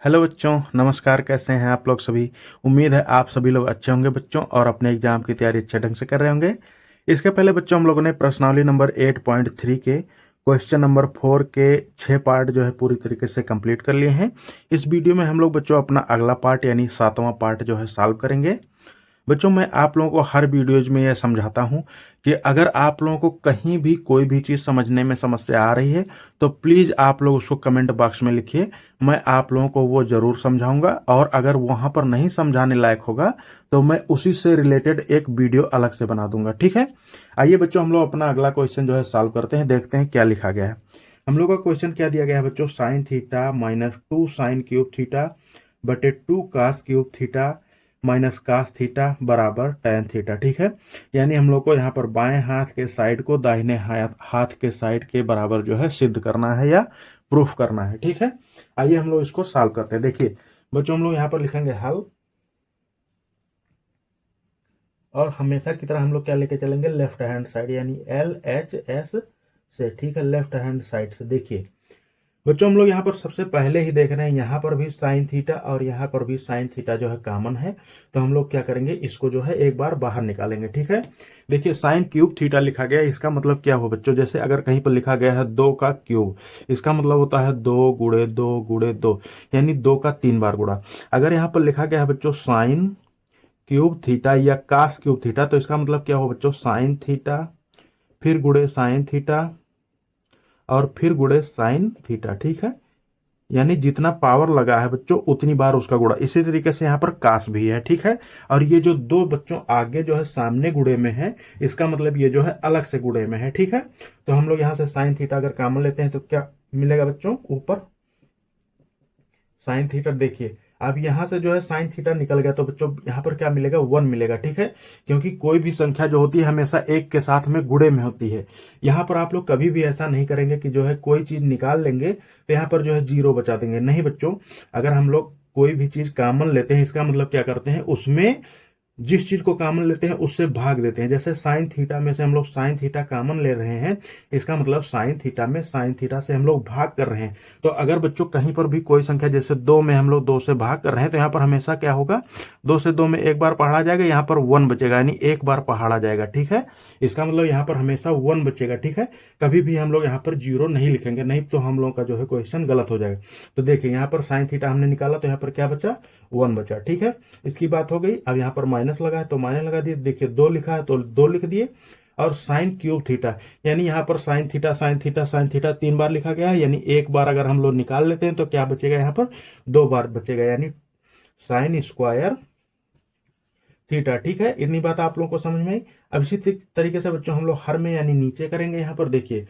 Hello बच्चों, नमस्कार। कैसे हैं आप लोग सभी। उम्मीद है आप सभी लोग अच्छे होंगे बच्चों और अपने एग्जाम की तैयारी अच्छे ढंग से कर रहे होंगे। इसके पहले बच्चों हम लोगों ने प्रश्नावली नंबर 8.3 के क्वेश्चन नंबर 4 के 6 पार्ट जो है पूरी तरीके से कंप्लीट कर लिए हैं। इस वीडियो में हम लोग बच्चों अपना अगला पार्ट यानी 7वां पार्ट जो है सॉल्व करेंगे। बच्चों मैं आप लोगों को हर वीडियोज में यह समझाता हूं कि अगर आप लोगों को कहीं भी कोई भी चीज़ समझने में समस्या आ रही है तो प्लीज़ आप लोग उसको कमेंट बॉक्स में लिखिए। मैं आप लोगों को वो ज़रूर समझाऊंगा और अगर वहां पर नहीं समझाने लायक होगा तो मैं उसी से रिलेटेड एक वीडियो अलग से बना दूंगा। ठीक है, आइए बच्चों हम लोग अपना अगला क्वेश्चन जो है सॉल्व करते हैं। देखते हैं क्या लिखा गया है। हम लोग का क्वेश्चन क्या दिया गया है बच्चों, sine theta minus 2 sine cube theta बटे 2 cos cube theta minus cos theta बराबर tan थीटा। ठीक है, यानी हम लोग को यहाँ पर बाएं हाथ के साइड को दाहिने हाथ के साइड के बराबर जो है सिद्ध करना है या प्रूफ करना है। ठीक है, आइए हम लोग इसको सॉल्व करते हैं। देखिए बच्चों हम लोग यहाँ पर लिखेंगे हल और हमेशा की तरह हम लोग क्या लेके चलेंगे, लेफ्ट हैंड साइड यानी LHS से। ठीक है, लेफ्ट हैंड साइड से। देखिए बच्चों हम लोग यहाँ पर सबसे पहले ही देख रहे हैं यहाँ पर भी साइन थीटा और यहाँ पर भी साइन थीटा जो है कॉमन है, तो हम लोग क्या करेंगे, इसको जो है एक बार बाहर निकालेंगे। ठीक है, देखिए साइन क्यूब थीटा लिखा गया है, इसका मतलब क्या हो बच्चों, जैसे अगर कहीं पर लिखा गया है 2 का क्यूब, इसका मतलब होता है 2 गुणे 2 गुणे 2, यानी 2 का 3 बार गुणा। अगर यहाँ पर लिखा गया है बच्चों साइन क्यूब थीटा या कास क्यूब थीटा, तो इसका मतलब क्या हो बच्चों, साइन थीटा फिर गुणे साइन थीटा और फिर गुणे साइन थीटा। ठीक है, यानी जितना पावर लगा है बच्चों उतनी बार उसका गुणा। इसी तरीके से यहाँ पर कास भी है। ठीक है, और ये जो दो बच्चों आगे जो है सामने गुणे में है, इसका मतलब ये जो है अलग से गुणे में है। ठीक है, तो हम लोग यहाँ से साइन थीटा अगर कॉमन लेते हैं तो क्या मिलेगा बच्चों, ऊपर साइन थीटा। देखिए अब यहां से जो है साइन थीटा निकल गया तो बच्चों यहाँ पर क्या मिलेगा, 1 मिलेगा। ठीक है, क्योंकि कोई भी संख्या जो होती है हमेशा एक के साथ में गुणे में होती है। यहाँ पर आप लोग कभी भी ऐसा नहीं करेंगे कि जो है कोई चीज निकाल लेंगे तो यहाँ पर जो है 0 बचा देंगे। नहीं बच्चों, अगर हम लोग कोई भी चीज कॉमन लेते हैं, इसका मतलब क्या करते हैं, उसमें जिस चीज को कॉमन लेते हैं उससे भाग देते हैं। जैसे साइन थीटा में से हम लोग साइन थीटा कॉमन ले रहे हैं, इसका मतलब साइन थीटा में साइन थीटा से हम लोग भाग कर रहे हैं। तो अगर बच्चों कहीं पर भी कोई संख्या जैसे 2 में हम लोग 2 से भाग कर रहे हैं तो यहाँ पर हमेशा क्या होगा, 2 से 2 में एक बार पहाड़ा जाएगा, यहाँ पर 1 बचेगा, यानी एक बार पहाड़ा जाएगा। ठीक है, इसका मतलब यहाँ पर हमेशा 1 बचेगा। ठीक है, कभी भी हम लोग यहाँ पर 0 नहीं लिखेंगे, नहीं तो हम लोगों का जो है क्वेश्चन गलत हो जाएगा। तो देखिए यहाँ पर साइन थीटा हमने निकाला तो यहाँ पर क्या बचा, 1 बचा। ठीक है, इसकी बात हो गई। अब यहाँ पर माइनस लगा है तो माइनस लगा दिए। देखिए 2 लिखा है तो 2 लिख दिए। और साइन क्यूब थीटा, यानी यहाँ पर sine theta sine theta sine theta 3 बार लिखा गया है, यानी एक बार अगर हम लोग निकाल लेते हैं तो क्या बचेगा, यहाँ पर 2 बार बचेगा, यानी साइन स्क्वायर थीटा। ठीक है, इतनी बात आप लोगों को समझ में आई। अब इसी तरीके से बच्चों हम लोग हर में यानी नीचे करेंगे। यहाँ पर देखिए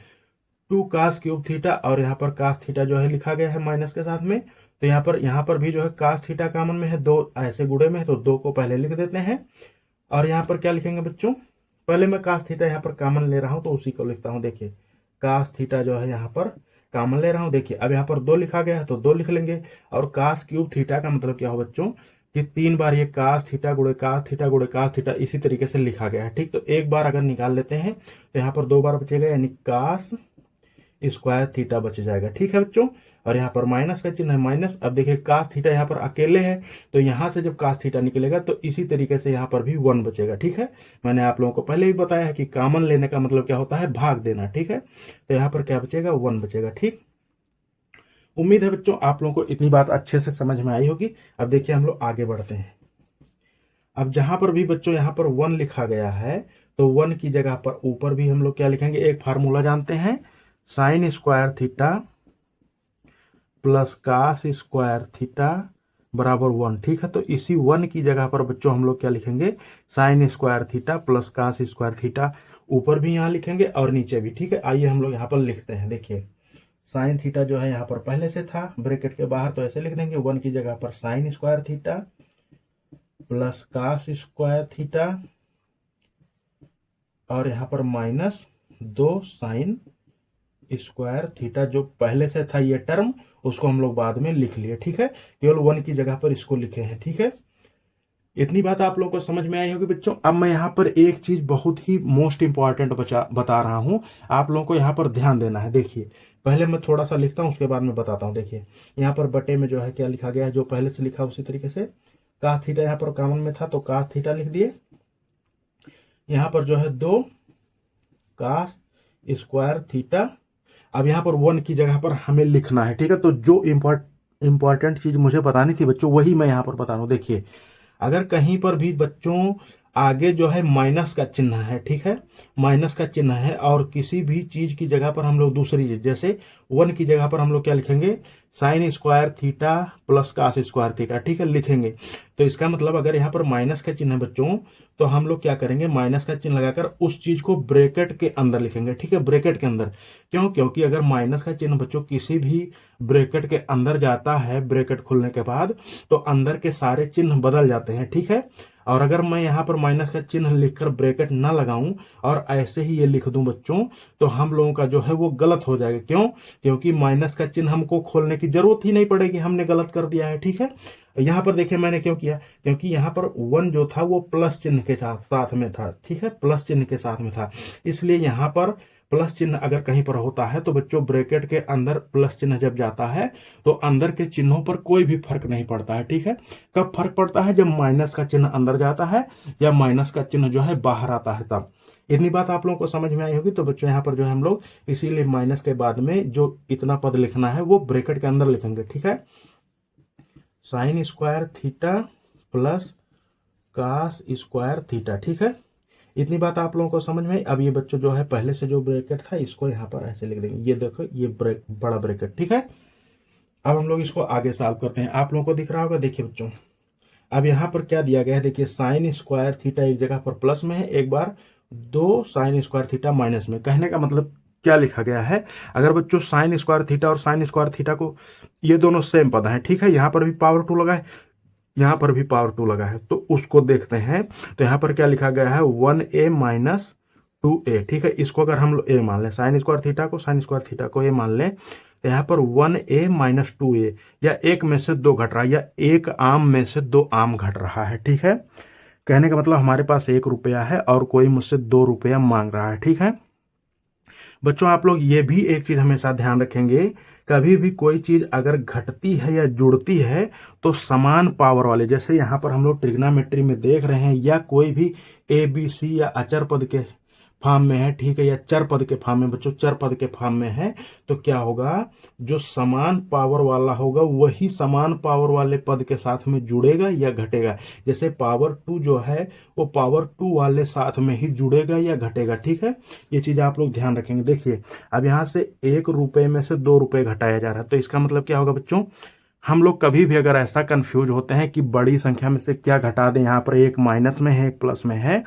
2 कास क्यूब थीटा और यहाँ पर कास थीटा जो है लिखा गया है माइनस के साथ में, तो यहाँ पर भी जो है कास थीटा कॉमन में है, 2 ऐसे गुणे में है तो 2 को पहले लिख देते हैं। और यहाँ पर क्या लिखेंगे बच्चों, पहले मैं कास थीटा यहाँ पर कॉमन ले रहा हूँ तो उसी को लिखता हूँ। देखिए कास थीटा जो है यहाँ पर कॉमन ले रहा हूँ। देखिए अब यहाँ पर 2 लिखा गया है तो 2 लिख लेंगे। और कास क्यूब थीटा का मतलब क्या हो बच्चों, कि 3 बार ये कास थीटा गुणे कास थीटा गुणे कास थीटा इसी तरीके से लिखा गया है। ठीक, तो एक बार अगर निकाल लेते हैं तो यहाँ पर 2 बार बचेगा, यानी कास स्क्वायर थीटा बच जाएगा। ठीक है बच्चों, और यहाँ पर माइनस का चिन्ह है, माइनस। अब देखिए कास थीटा यहाँ पर अकेले है तो यहाँ से जब कास थीटा निकलेगा तो इसी तरीके से यहाँ पर भी 1 बचेगा। ठीक है, मैंने आप लोगों को पहले भी बताया है कि कॉमन लेने का मतलब क्या होता है, भाग देना। ठीक है, तो यहाँ पर क्या बचेगा, 1 बचेगा। ठीक, उम्मीद है बच्चों आप लोगों को इतनी बात अच्छे से समझ में आई होगी। अब देखिए हम लोग आगे बढ़ते हैं। अब जहां पर भी बच्चों यहाँ पर 1 लिखा गया है तो 1 की जगह पर ऊपर भी हम लोग क्या लिखेंगे, एक फार्मूला जानते हैं, sine square theta plus cos square theta बराबर 1। ठीक है, तो इसी 1 की जगह पर बच्चों हम लोग क्या लिखेंगे, sine square theta plus cos square theta. ऊपर भी यहाँ लिखेंगे और नीचे भी। ठीक है, आइए हम लोग यहाँ पर लिखते हैं। देखिए साइन थीटा जो है यहाँ पर पहले से था ब्रैकेट के बाहर, तो ऐसे लिख देंगे 1 की जगह पर sine square theta plus cos square theta और यहाँ पर माइनस 2 साइन स्क्वायर थीटा। जो पहले से था ये टर्म उसको हम लोग बाद में लिख लिए। ठीक है, केवल 1 की जगह पर इसको लिखे हैं। ठीक है, इतनी बात आप लोगों को समझ में आई होगी बच्चों। अब मैं यहाँ पर एक चीज बहुत ही मोस्ट इंपॉर्टेंट बता रहा हूं, आप लोगों को यहाँ पर ध्यान देना है। देखिए पहले मैं थोड़ा सा लिखता हूँ, उसके बाद मैं बताता हूँ। देखिए यहाँ पर बटे में जो है क्या लिखा गया है, जो पहले से लिखा उसी तरीके से। कास थीटा यहाँ पर कॉमन में था तो कास थीटा लिख दिए। यहाँ पर जो है 2 कास स्क्वायर थीटा। अब यहाँ पर 1 की जगह पर हमें लिखना है, ठीक है। तो जो इंपॉर्टेंट चीज मुझे बतानी थी बच्चों, वही मैं यहाँ पर बता रहा हूँ। देखिए अगर कहीं पर भी बच्चों आगे जो है माइनस का चिन्ह है, ठीक है, माइनस का चिन्ह है, और किसी भी चीज की जगह पर हम लोग दूसरी चीज, जैसे 1 की जगह पर हम लोग क्या लिखेंगे, sine square theta plus cos square theta, ठीक है, लिखेंगे। तो इसका मतलब अगर यहाँ पर माइनस का चिन्ह है बच्चों, तो हम लोग क्या करेंगे, माइनस का चिन्ह लगाकर उस चीज को ब्रैकेट के अंदर लिखेंगे, ठीक है, ब्रैकेट के अंदर। क्यों? क्योंकि अगर माइनस का चिन्ह बच्चों किसी भी ब्रैकेट के अंदर जाता है, ब्रैकेट खुलने के बाद, तो अंदर के सारे चिन्ह बदल जाते हैं, ठीक है। और अगर मैं यहाँ पर माइनस का चिन्ह लिखकर ब्रैकेट ना लगाऊं और ऐसे ही ये लिख दूं बच्चों, तो हम लोगों का जो है वो गलत हो जाएगा। क्यों? क्योंकि माइनस का चिन्ह हमको खोलने की जरूरत ही नहीं पड़ेगी, हमने गलत कर दिया है, ठीक है। यहाँ पर देखिए मैंने क्यों किया, क्योंकि यहाँ पर 1 जो था वो प्लस चिन्ह के साथ साथ में था, ठीक है, प्लस चिन्ह के साथ में था। इसलिए यहाँ पर प्लस चिन्ह अगर कहीं पर होता है तो बच्चों ब्रैकेट के अंदर प्लस चिन्ह जब जाता है तो अंदर के चिन्हों पर कोई भी फर्क नहीं पड़ता है, ठीक है। कब फर्क पड़ता है? जब माइनस का चिन्ह अंदर जाता है या माइनस का चिन्ह जो है बाहर आता है, तब। इतनी बात आप लोगों को समझ में आई होगी। तो बच्चों यहाँ पर जो है हम लोग इसीलिए माइनस के बाद में जो इतना पद लिखना है वो ब्रैकेट के अंदर लिखेंगे, ठीक है। Sine square theta plus cos square theta, ठीक है। इतनी बात आप लोगों को समझ में आई। अब ये बच्चों जो है पहले से जो ब्रैकेट था इसको यहाँ पर ऐसे लिख देंगे, ये देखो ये बड़ा ब्रैकेट, ठीक है। अब हम लोग इसको आगे सॉल्व करते हैं। आप लोगों को दिख रहा होगा, देखिए बच्चों अब यहाँ पर क्या दिया गया है, देखिए साइन स्क्वायर थीटा एक जगह पर प्लस में है, एक बार 2 साइन स्क्वायर थीटा माइनस में। कहने का मतलब क्या लिखा गया है, अगर बच्चों साइन स्क्वायर थीटा और साइन स्क्वायर थीटा को, ये दोनों सेम पद हैं, ठीक है, यहाँ पर भी पावर 2 लगा है, यहाँ पर भी पावर 2 लगा है, तो उसको देखते हैं। तो यहाँ पर क्या लिखा गया है, 1a माइनस 2a, ठीक है। इसको अगर हम लोग a मान लें, साइन स्क्वायर थीटा को, साइन स्क्वायर थीटा को a मान लें, तो यहाँ पर 1a माइनस 2a, या एक में से 2 घट रहा है, या एक आम में से 2 आम घट रहा है, ठीक है। कहने का मतलब हमारे पास 1 रुपया है और कोई मुझसे 2 रुपया मांग रहा है, ठीक है। बच्चों आप लोग ये भी एक चीज हमेशा ध्यान रखेंगे, कभी भी कोई चीज अगर घटती है या जुड़ती है तो समान पावर वाले, जैसे यहाँ पर हम लोग ट्रिग्नोमेट्री में देख रहे हैं, या कोई भी ए बी सी या अचर पद के फॉर्म में है, ठीक है, या चर पद के फॉर्म में, बच्चों चर पद के फॉर्म में है, तो क्या होगा, जो समान पावर वाला होगा वही समान पावर वाले पद के साथ में जुड़ेगा या घटेगा। जैसे पावर 2 जो है वो पावर 2 वाले साथ में ही जुड़ेगा या घटेगा, ठीक है। ये चीज आप लोग ध्यान रखेंगे। देखिए अब यहाँ से 1 रुपए में से 2 रुपए घटाया जा रहा है, तो इसका मतलब क्या होगा बच्चों, हम लोग कभी भी अगर ऐसा कंफ्यूज होते हैं कि बड़ी संख्या में से क्या घटा दें, यहाँ पर एक माइनस में है एक प्लस में है,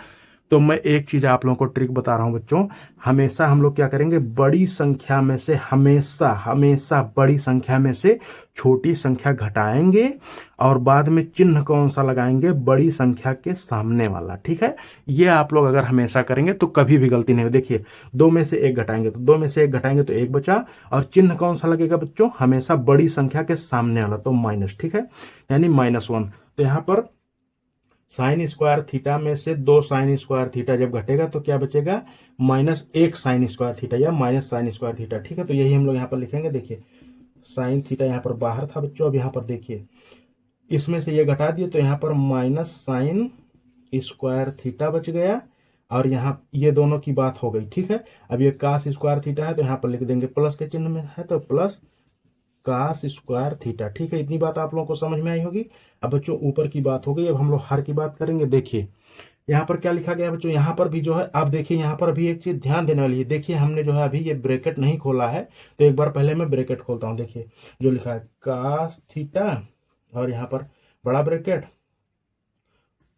तो मैं एक चीज आप लोगों को ट्रिक बता रहा हूं बच्चों, हमेशा हम लोग क्या करेंगे, बड़ी संख्या में से हमेशा हमेशा बड़ी संख्या में से छोटी संख्या घटाएंगे, और बाद में चिन्ह कौन सा लगाएंगे, बड़ी संख्या के सामने वाला, ठीक है। ये आप लोग अगर हमेशा करेंगे तो कभी भी गलती नहीं हो। देखिए 2 में से 1 घटाएंगे तो 2 में से 1 घटाएंगे तो 1 बचा, और चिन्ह कौन सा लगेगा बच्चों, हमेशा बड़ी संख्या के सामने वाला, तो माइनस, ठीक है, यानी -1। तो यहां पर साइन स्क्वायर थीटा में से 2 साइन स्क्वायर थीटा जब घटेगा तो क्या बचेगा, -1 साइन स्क्वायर थीटा या माइनस साइन स्क्वायर थीटा, ठीक है। तो यही हम लोग यहाँ पर लिखेंगे। देखिए साइन थीटा यहाँ पर बाहर था बच्चों, अब यहाँ पर देखिए इसमें से ये घटा दिए तो यहाँ पर माइनस साइन स्क्वायर थीटा बच गया, और यहाँ ये दोनों की बात हो गई, ठीक है। अब ये कास स्क्वायर थीटा है तो यहाँ पर लिख देंगे, प्लस के चिन्ह में है तो प्लस कास स्क्वायर थीटा, ठीक है। इतनी बात आप लोगों को समझ में आई होगी। अब बच्चों ऊपर की बात हो गई, अब हम लोग हर की बात करेंगे। देखिए यहाँ पर क्या लिखा गया है बच्चों, यहाँ पर भी जो है, आप देखिए यहाँ पर भी एक चीज ध्यान देने वाली है। देखिए हमने जो है अभी ये ब्रैकेट नहीं खोला है, तो एक बार पहले मैं ब्रैकेट खोलता हूँ। देखिए जो लिखा है कास थीटा, और यहाँ पर बड़ा ब्रैकेट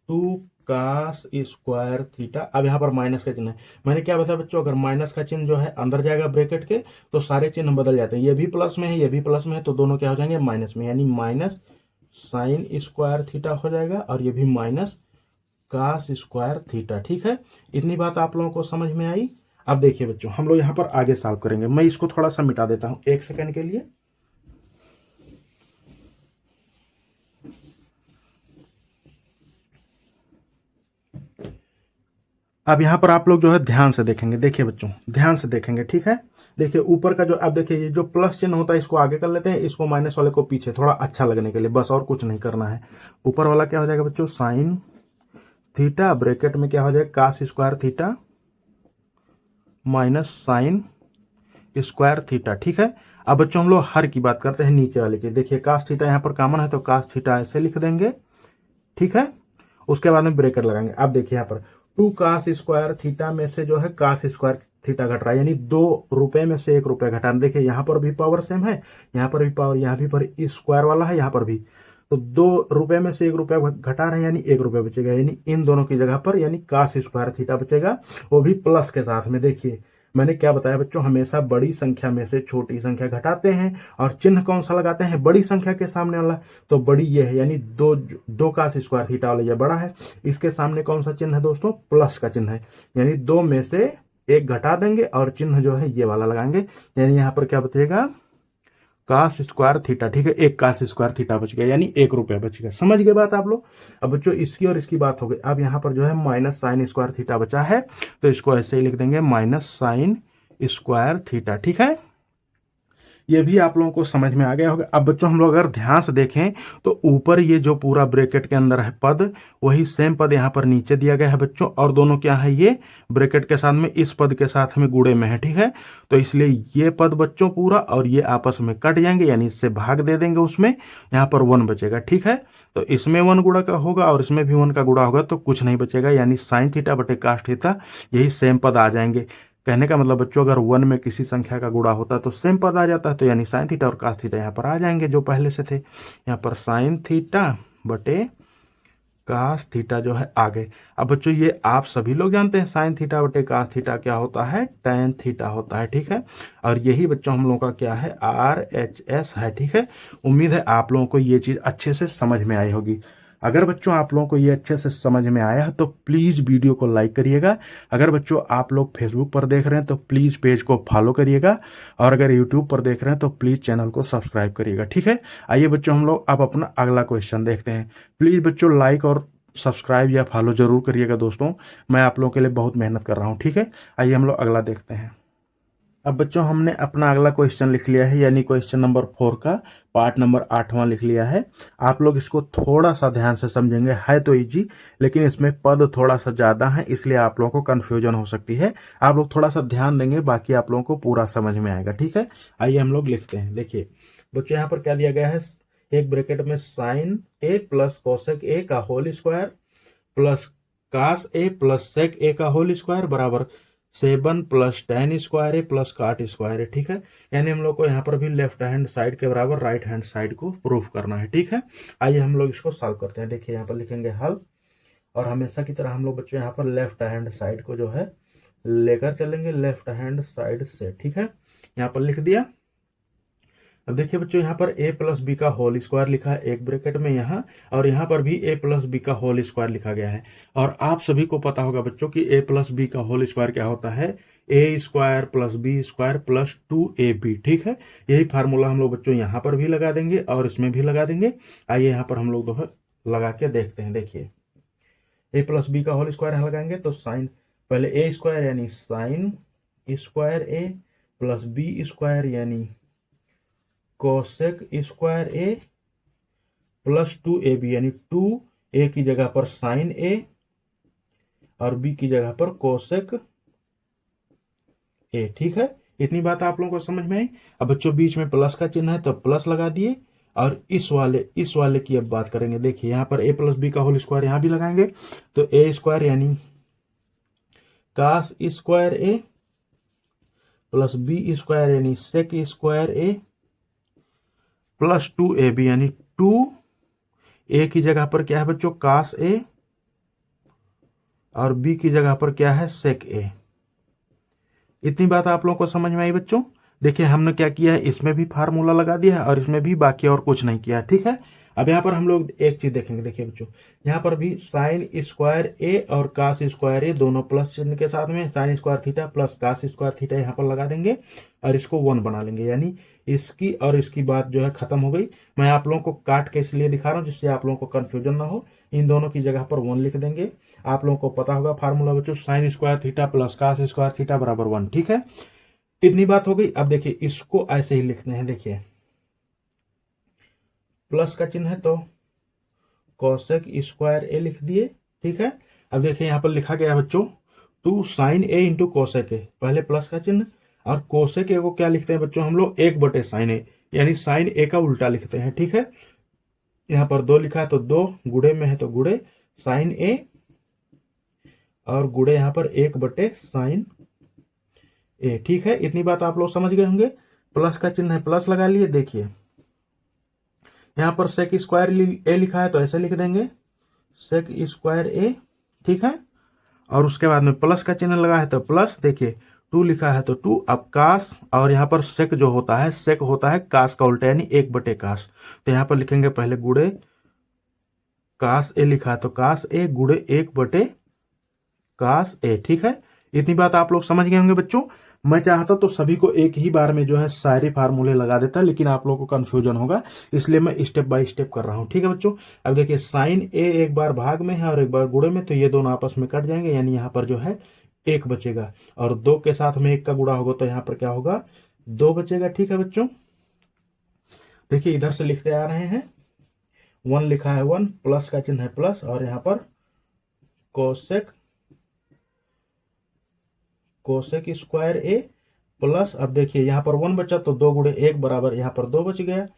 2 कास स्क्वायर थीटा। अब यहाँ पर माइनस का चिन्ह है, मैंने क्या बताया बच्चों, अगर माइनस का चिन्ह जो है अंदर जाएगा ब्रैकेट के तो सारे चिन्ह बदल जाते हैं, ये भी प्लस में है ये भी प्लस में है, तो दोनों क्या हो जाएंगे, माइनस में, यानी माइनस साइन स्क्वायर थीटा हो जाएगा, और ये भी माइनस कास स्क्वायर थीटा, ठीक है। इतनी बात आप लोगों को समझ में आई। अब देखिए बच्चों हम लोग यहाँ पर आगे सॉल्व करेंगे। मैं इसको थोड़ा सा मिटा देता हूँ 1 सेकंड के लिए। अब यहाँ पर आप लोग जो है ध्यान से देखेंगे, देखिए बच्चों ध्यान से देखेंगे, ठीक है। देखिए ऊपर का जो अब देखिए ये जो प्लस चिन्ह होता है इसको आगे कर लेते हैं, इसको माइनस वाले को पीछे, थोड़ा अच्छा लगने के लिए, बस और कुछ नहीं करना है। ऊपर वाला क्या हो जाएगा बच्चों, साइन थीटा, ब्रैकेट में क्या हो जाएगा, cos square theta minus sine square theta. ठीक है, अब बच्चों हम लोग हर की बात करते हैं नीचे वाले की। देखिए कास थीटा यहाँ पर कॉमन है तो कास थीटा ऐसे लिख देंगे। ठीक है, उसके बाद में ब्रैकेट लगाएंगे। अब देखिए यहाँ पर 2 कास स्क्वायर थीटा में से जो है कास स्क्वायर थीटा घट रहा है, यानी 2 रुपए में से 1 रुपया घटाना। देखिए यहाँ पर भी पावर सेम है, यहाँ पर भी पावर, यहाँ भी पर स्क्वायर वाला है, यहाँ पर भी, तो 2 रुपए में से 1 रुपया घटा रहे हैं, यानी 1 रुपया बचेगा, यानी इन दोनों की जगह पर यानी कास स्क्वायर थीटा बचेगा, वो भी प्लस के साथ में। देखिए मैंने क्या बताया बच्चों, हमेशा बड़ी संख्या में से छोटी संख्या घटाते हैं और चिन्ह कौन सा लगाते हैं, बड़ी संख्या के सामने वाला, तो बड़ी ये है, यानी 2 का स्क्वायर थीटा वाला ये बड़ा है, इसके सामने कौन सा चिन्ह है दोस्तों, प्लस का चिन्ह है, यानी 2 में से 1 घटा देंगे और चिन्ह जो है ये वाला लगाएंगे, यानी यहां पर क्या बचेगा, कास स्क्वायर थीटा। ठीक है, 1 कास स्क्वायर थीटा बच गया, यानी 1 रुपया बच गया। समझ गए बात आप लोग। अब बच्चों इसकी और इसकी बात हो गई। अब यहाँ पर जो है माइनस साइन स्क्वायर थीटा बचा है, तो इसको ऐसे ही लिख देंगे, माइनस साइन स्क्वायर थीटा। ठीक है, ये भी आप लोगों को समझ में आ गया होगा। अब बच्चों हम लोग अगर ध्यान से देखें तो ऊपर ये जो पूरा ब्रैकेट के अंदर है पद, वही सेम पद यहाँ पर नीचे दिया गया है बच्चों, और दोनों क्या है, ये ब्रैकेट के साथ में इस पद के साथ में गुणे में है। ठीक है, तो इसलिए ये पद बच्चों पूरा और ये आपस में कट जाएंगे, यानी इससे भाग दे देंगे, उसमें यहाँ पर 1 बचेगा। ठीक है, तो इसमें 1 गुणा का होगा और इसमें भी 1 का गुणा होगा, तो कुछ नहीं बचेगा, यानी साइन थीटा बटे कास थीटा यही सेम पद आ जाएंगे। कहने का मतलब बच्चों अगर 1 में किसी संख्या का गुणा होता है तो सेम पद आ जाता है, तो यानी साइन थीटा और कास थीटा यहाँ पर आ जाएंगे जो पहले से थे। यहाँ पर साइन थीटा बटे कास थीटा जो है आगे। अब बच्चों ये आप सभी लोग जानते हैं साइन थीटा बटे कास थीटा क्या होता है, tan थीटा होता है। ठीक है, और यही बच्चों हम लोगों का क्या है, RHS है। ठीक है, उम्मीद है आप लोगों को ये चीज अच्छे से समझ में आई होगी। अगर बच्चों आप लोगों को ये अच्छे से समझ में आया है तो प्लीज़ वीडियो को लाइक करिएगा। अगर बच्चों आप लोग फेसबुक पर देख रहे हैं तो प्लीज़ पेज को फॉलो करिएगा, और अगर यूट्यूब पर देख रहे हैं तो प्लीज़ चैनल को सब्सक्राइब करिएगा। ठीक है, आइए बच्चों हम लोग अब अपना अगला क्वेश्चन देखते हैं। प्लीज़ बच्चों लाइक और सब्सक्राइब या फॉलो जरूर करिएगा दोस्तों, मैं आप लोगों के लिए बहुत मेहनत कर रहा हूँ। ठीक है, आइए हम लोग अगला देखते हैं। अब बच्चों हमने अपना अगला क्वेश्चन लिख लिया है, यानी क्वेश्चन नंबर 4 का पार्ट नंबर 8वां लिख लिया है। आप लोग इसको थोड़ा सा ध्यान से समझेंगे, है तो इजी, लेकिन इसमें पद थोड़ा सा ज़्यादा है, इसलिए आप लोगों को कन्फ्यूजन हो सकती है। आप लोग थोड़ा सा ध्यान देंगे, बाकी आप लोगों को पूरा समझ में आएगा। ठीक है, आइए हम लोग लिखते हैं। देखिए बच्चों यहाँ पर क्या दिया गया है, एक ब्रैकेट में sine A plus cosec A का whole square plus cos A plus sec A का होल स्क्वायर बराबर 7 plus tan square A plus cot square है। ठीक है, यानी हम लोग को यहाँ पर भी लेफ्ट हैंड साइड के बराबर राइट हैंड साइड को प्रूफ करना है। ठीक है, आइए हम लोग इसको सॉल्व करते हैं। देखिए यहाँ पर लिखेंगे हल, और हमेशा की तरह हम लोग बच्चों यहाँ पर लेफ्ट हैंड साइड को जो है लेकर चलेंगे लेफ्ट हैंड साइड से। ठीक है, यहाँ पर लिख दिया। अब देखिए बच्चों यहाँ पर a प्लस बी का होल स्क्वायर लिखा है एक ब्रैकेट में यहाँ, और यहाँ पर भी a प्लस बी का होल स्क्वायर लिखा गया है। और आप सभी को पता होगा बच्चों कि a प्लस बी का होल स्क्वायर क्या होता है, a square plus B square plus 2ab। ठीक है, यही फार्मूला हम लोग बच्चों यहाँ पर भी लगा देंगे और इसमें भी लगा देंगे। आइए यहाँ पर हम लोग जो है लगा के देखते हैं। देखिए a प्लस बी का होल स्क्वायर लगाएंगे तो साइन, पहले a स्क्वायर यानी sine square a plus B square यानी cosec square A plus 2ab, यानी 2a की जगह पर साइन ए और b की जगह पर कोसेक ए। ठीक है, इतनी बात आप लोगों को समझ में आई। अब बच्चों बीच में प्लस का चिन्ह है तो प्लस लगा दिए, और इस वाले की अब बात करेंगे। देखिए यहाँ पर a प्लस बी का होल स्क्वायर यहाँ भी लगाएंगे तो a स्क्वायर यानी कास square A plus B square यानी sec square A plus 2ab, यानी 2a की जगह पर क्या है बच्चों, कास ए, और b की जगह पर क्या है, सेक ए। इतनी बात आप लोगों को समझ में आई बच्चों। देखिए हमने क्या किया है, इसमें भी फार्मूला लगा दिया है और इसमें भी, बाकी और कुछ नहीं किया। ठीक है, अब यहाँ पर हम लोग एक चीज देखेंगे। देखिए बच्चों यहाँ पर भी साइन स्क्वायर ए और कास स्क्वायर ए दोनों प्लस चिन्ह के साथ में sine square theta plus cos square theta यहाँ पर लगा देंगे और इसको 1 बना लेंगे, यानी इसकी और इसकी बात जो है खत्म हो गई। मैं आप लोगों को काट के इसलिए दिखा रहा हूँ जिससे आप लोगों को कंफ्यूजन ना हो। इन दोनों की जगह पर 1 लिख देंगे। आप लोगों को पता होगा फार्मूला बच्चों, sine square theta plus cos square theta बराबर 1। ठीक है, इतनी बात हो गई। अब देखिए इसको ऐसे ही लिखते हैं, देखिए प्लस का चिन्ह है तो कोसेक स्क्वायर ए लिख दिए, ठीक है। अब देखिए यहाँ पर लिखा गया है बच्चों 2 sine A into cosec A, पहले प्लस का चिन्ह, और कोसेक ए को क्या लिखते हैं बच्चों हम लोग 1 बटे साइन ए, यानी साइन ए का उल्टा लिखते हैं, ठीक है। यहाँ पर 2 लिखा है तो 2, गुड़े में है तो गुड़े साइन ए, और गुड़े यहाँ पर 1/साइन ए, ठीक है। इतनी बात आप लोग समझ गए होंगे। प्लस का चिन्ह है, प्लस लगा लिए। देखिए यहाँ पर सेक स्क्वायर ए लिखा है तो ऐसे लिख देंगे सेक स्क्वायर ए, ठीक है। और उसके बाद में प्लस का चिन्ह लगा है तो प्लस, देखिए 2 लिखा है तो 2। अब कास, और यहाँ पर सेक जो होता है, सेक होता है कास का उल्टा, यानी 1/कास। तो यहाँ पर लिखेंगे पहले गुड़े कास ए लिखा है तो कास ए, गुड़े 1/कास ए, ठीक है। इतनी बात आप लोग समझ गए होंगे बच्चों। मैं चाहता तो सभी को एक ही बार में जो है सारे फार्मूले लगा देता, लेकिन आप लोगों को कंफ्यूजन होगा, इसलिए मैं स्टेप बाय स्टेप कर रहा हूं, ठीक है बच्चों। अब देखिए साइन ए एक बार भाग में है और एक बार गुणे में, तो ये दोनों आपस में कट जाएंगे, यानी यहाँ पर जो है 1 बचेगा, और 2 के साथ में 1 का गुणा होगा तो यहाँ पर क्या होगा 2 बचेगा, ठीक है बच्चों। देखिए इधर से लिखते आ रहे हैं, 1 लिखा है 1, प्लस का चिन्ह है प्लस, और यहाँ पर कोसेक स्क्वायर ए प्लस। अब देखिए यहाँ पर 1 बचा तो 2 गुणे 1 बराबर, यहाँ पर 2 बच गया।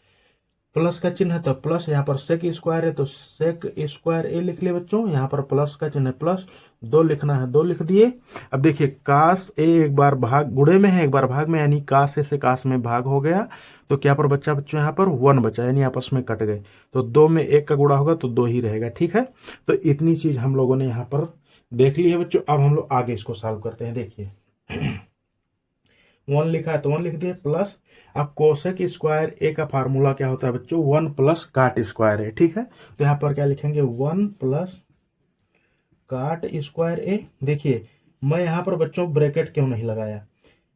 प्लस का चिन्ह है तो प्लस, यहाँ पर सेक स्क्वायर है तो सेक स्क्वायर ए लिख लिए बच्चों। यहाँ पर प्लस का चिन्ह है प्लस, 2 लिखना है 2 लिख दिए। अब देखिए कास ए एक बार भाग गुणे में है, एक बार भाग में, यानी कास ए से कास में भाग हो गया, तो क्या पर बच्चा बच्चों यहाँ पर 1 बचा, यानी आपस में कट गए, तो 2 में 1 का गुणा होगा तो 2 ही रहेगा, ठीक है। तो इतनी चीज हम लोगों ने यहाँ पर देख ली है बच्चों। अब हम लोग आगे इसको सॉल्व करते हैं। देखिए 1 लिखा है तो 1 लिख दिए प्लस। अब कोसेक स्क्वायर ए का फार्मूला क्या होता है बच्चों 1 प्लस काट स्क्वायर ए, ठीक है। तो यहाँ पर क्या लिखेंगे 1 प्लस काट स्क्वायर ए। देखिए मैं यहाँ पर बच्चों ब्रैकेट क्यों नहीं लगाया,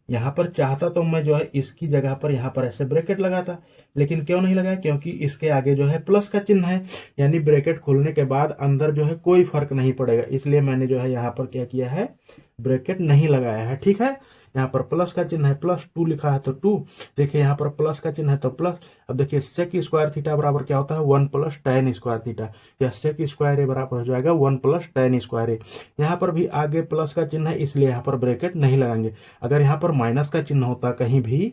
यहाँ पर चाहता तो मैं जो है इसकी जगह पर यहाँ पर ऐसे ब्रैकेट लगाता, लेकिन क्यों नहीं लगाया, क्योंकि इसके आगे जो है प्लस का चिन्ह है, यानी ब्रैकेट खोलने के बाद अंदर जो है कोई फर्क नहीं पड़ेगा, इसलिए मैंने जो है यहाँ पर क्या किया है ब्रैकेट नहीं लगाया है, ठीक है। यहाँ पर प्लस का चिन्ह है प्लस, 2 लिखा है तो 2। देखिए यहाँ पर प्लस का चिन्ह है तो प्लस। अब देखिए सेक स्क्वायर थीटा बराबर क्या होता है 1 प्लस tan स्क्वायर थीटा, या सेक स्क्वायर ए बराबर हो जाएगा 1 प्लस tan स्क्वायर ए। यहाँ पर भी आगे प्लस का चिन्ह है, इसलिए यहाँ पर ब्रैकेट नहीं लगाएंगे। अगर यहाँ पर माइनस का चिन्ह होता कहीं भी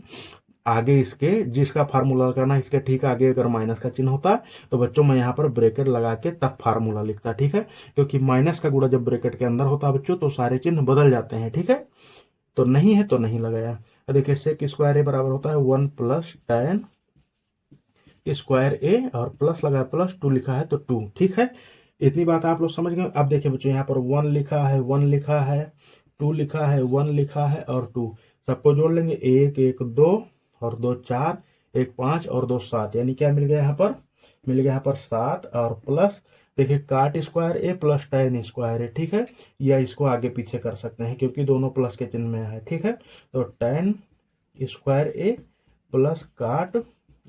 आगे इसके, जिसका फार्मूला लगाना इसके ठीक आगे अगर माइनस का चिन्ह होता तो बच्चों मैं यहाँ पर ब्रैकेट लगा के तब फार्मूला लिखता, ठीक है। क्योंकि माइनस का गुणा जब ब्रैकेट के अंदर होता है बच्चों तो सारे चिन्ह बदल जाते हैं, ठीक है। तो नहीं है तो नहीं लगाया। देखिए सेक स्क्वायर ए बराबर होता है 1 प्लस tan स्क्वायर ए, और प्लस लगा प्लस, 2 लिखा है तो 2, ठीक है। इतनी बात आप लोग समझ गए। अब देखिए बच्चों यहाँ पर 1 लिखा है 1 लिखा है 2 लिखा है 1 लिखा है और 2, सबको जोड़ लेंगे 1 1 2 और 2 4, 1 5 और 2 7, यानी क्या मिल गया यहाँ पर, मिल गया यहाँ पर 7, और प्लस देखिए काट square A plus tan square ए, ठीक है। या इसको आगे पीछे कर सकते हैं क्योंकि दोनों प्लस के चिन्ह में है, ठीक है। तो tan square A plus cot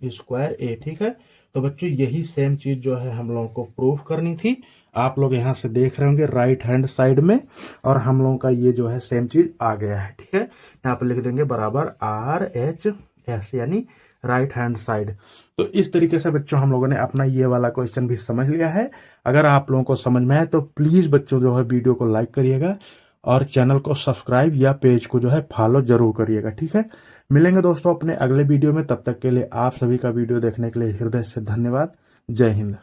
square ए, ठीक है। तो बच्चों यही सेम चीज जो है हम लोगों को प्रूफ करनी थी। आप लोग यहाँ से देख रहे होंगे राइट हैंड साइड में, और हम लोगों का ये जो है सेम चीज आ गया है, ठीक है। यहाँ पर लिख देंगे बराबर RHS, यानी राइट हैंड साइड। तो इस तरीके से बच्चों हम लोगों ने अपना ये वाला क्वेश्चन भी समझ लिया है। अगर आप लोगों को समझ में आए तो प्लीज बच्चों जो है वीडियो को लाइक करिएगा, और चैनल को सब्सक्राइब या पेज को जो है फॉलो जरूर करिएगा, ठीक है। मिलेंगे दोस्तों अपने अगले वीडियो में, तब तक के लिए आप सभी का वीडियो देखने के लिए हृदय से धन्यवाद। जय हिंद।